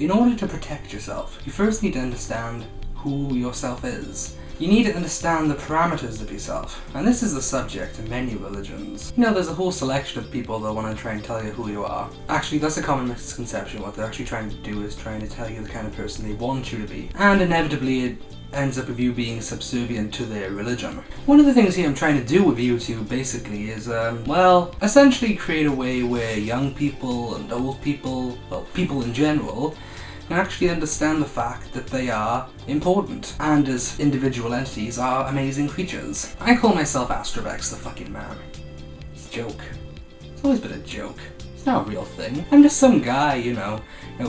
in order to protect yourself, you first need to understand who yourself is. You need to understand the parameters of yourself, and this is the subject of many religions. There's a whole selection of people that want to try and tell you who you are. Actually, that's a common misconception. What they're actually trying to do is trying to tell you the kind of person they want you to be, and inevitably it ends up with you being subservient to their religion. One of the things here I'm trying to do with YouTube basically is, essentially create a way where young people and old people, well, people in general, can actually understand the fact that they are important, and as individual entities are amazing creatures. I call myself Astrovex the fucking man. It's a joke. It's always been a joke. It's not a real thing. I'm just some guy,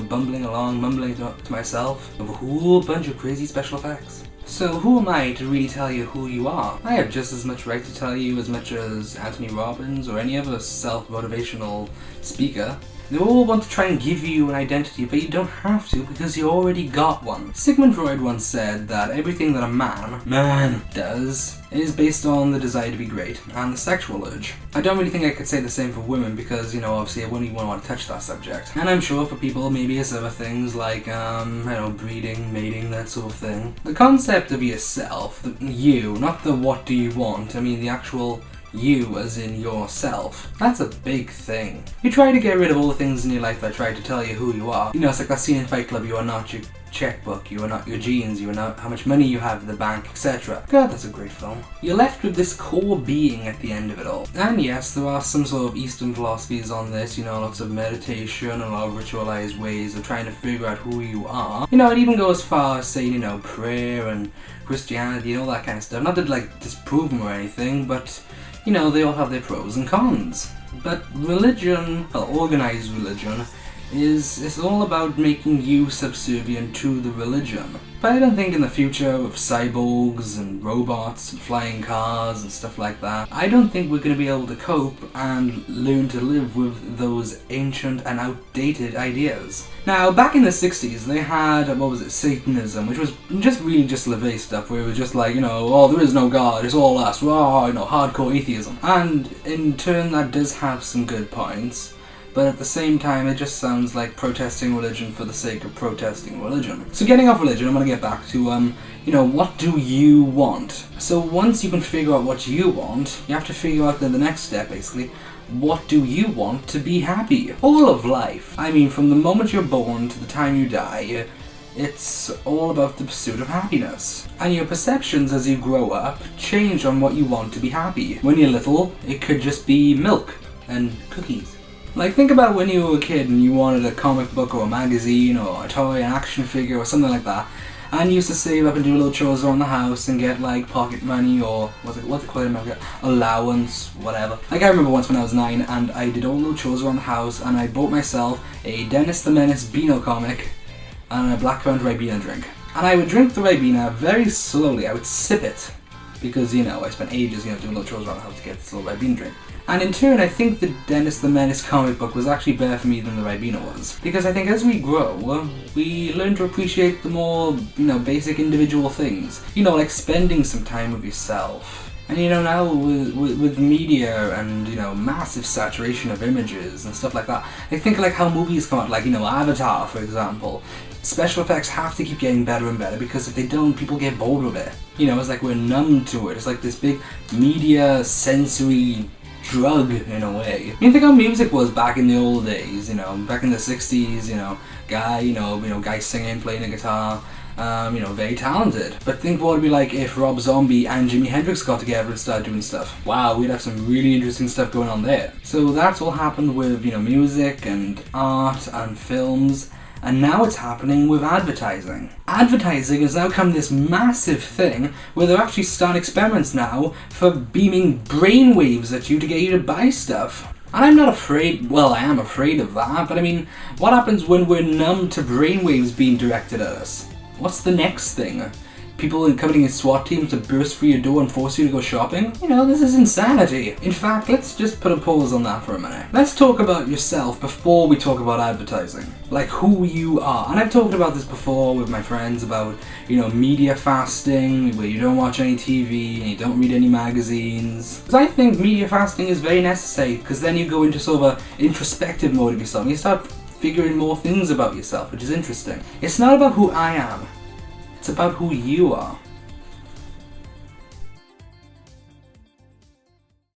bumbling along, mumbling to myself with a whole bunch of crazy special effects. So who am I to really tell you who you are? I have just as much right to tell you as much as Anthony Robbins or any other self-motivational speaker. They all want to try and give you an identity, but you don't have to because you already got one. Sigmund Freud once said that everything that a man does is based on the desire to be great and the sexual urge. I don't really think I could say the same for women because, obviously I wouldn't even want to touch that subject. And I'm sure for people maybe it's other things like, breeding, mating, that sort of thing. The concept of yourself, you, not the what do you want, the actual you as in yourself. That's a big thing. You try to get rid of all the things in your life that try to tell you who you are. It's like that scene in Fight Club, you are not your checkbook, you are not your jeans, you are not how much money you have in the bank, etc. God, that's a great film. You're left with this core being at the end of it all. And yes, there are some sort of Eastern philosophies on this, lots of meditation and a lot of ritualized ways of trying to figure out who you are. I'd even go as far as saying, prayer and Christianity and all that kind of stuff. Not to disprove them or anything, but they all have their pros and cons. But religion, organized religion, is all about making you subservient to the religion. But I don't think in the future with cyborgs and robots and flying cars and stuff like that, I don't think we're going to be able to cope and learn to live with those ancient and outdated ideas. Now, back in the 60s, they had, Satanism, which was just LaVey stuff, where it was just there is no God, it's all us, hardcore atheism. And in turn, that does have some good points. But at the same time, it just sounds like protesting religion for the sake of protesting religion. So getting off religion, I'm going to get back to, what do you want? So once you can figure out what you want, you have to figure out the next step, basically. What do you want to be happy? All of life. From the moment you're born to the time you die, it's all about the pursuit of happiness. And your perceptions as you grow up change on what you want to be happy. When you're little, it could just be milk and cookies. Think about when you were a kid and you wanted a comic book or a magazine or a toy, an action figure or something like that, and you used to save up and do little chores around the house and get pocket money or what's it called in America? Allowance, whatever. I remember once when I was 9 and I did all the little chores around the house and I bought myself a Dennis the Menace Beano comic and a blackcurrant Ribena drink. And I would drink the Ribena very slowly. I would sip it because, I spent ages, doing little chores around the house to get this little Ribena drink. And in turn, I think the Dennis the Menace comic book was actually better for me than the Ribena was. Because I think as we grow, we learn to appreciate the more, basic individual things. Like spending some time with yourself. And now with media and, massive saturation of images and stuff like that, I think how movies come out, Avatar, for example. Special effects have to keep getting better and better because if they don't, people get bored with it. It's like we're numb to it. It's like this big media sensory drug in a way. You think how music was back in the old days, back in the 60s, guy singing, playing a guitar, very talented. But think what it'd be like if Rob Zombie and Jimi Hendrix got together and started doing stuff. Wow, we'd have some really interesting stuff going on there. So that's all happened with, music and art and films. And now it's happening with advertising. Advertising has now become this massive thing where they're actually starting experiments now for beaming brainwaves at you to get you to buy stuff. And I'm not afraid, I am afraid of that, but what happens when we're numb to brainwaves being directed at us? What's the next thing? People coming in SWAT teams to burst through your door and force you to go shopping? This is insanity. In fact, let's just put a pause on that for a minute. Let's talk about yourself before we talk about advertising. Who you are. And I've talked about this before with my friends about, media fasting, where you don't watch any TV and you don't read any magazines. Because I think media fasting is very necessary because then you go into sort of an introspective mode of yourself. You start figuring more things about yourself, which is interesting. It's not about who I am, it's about who you are.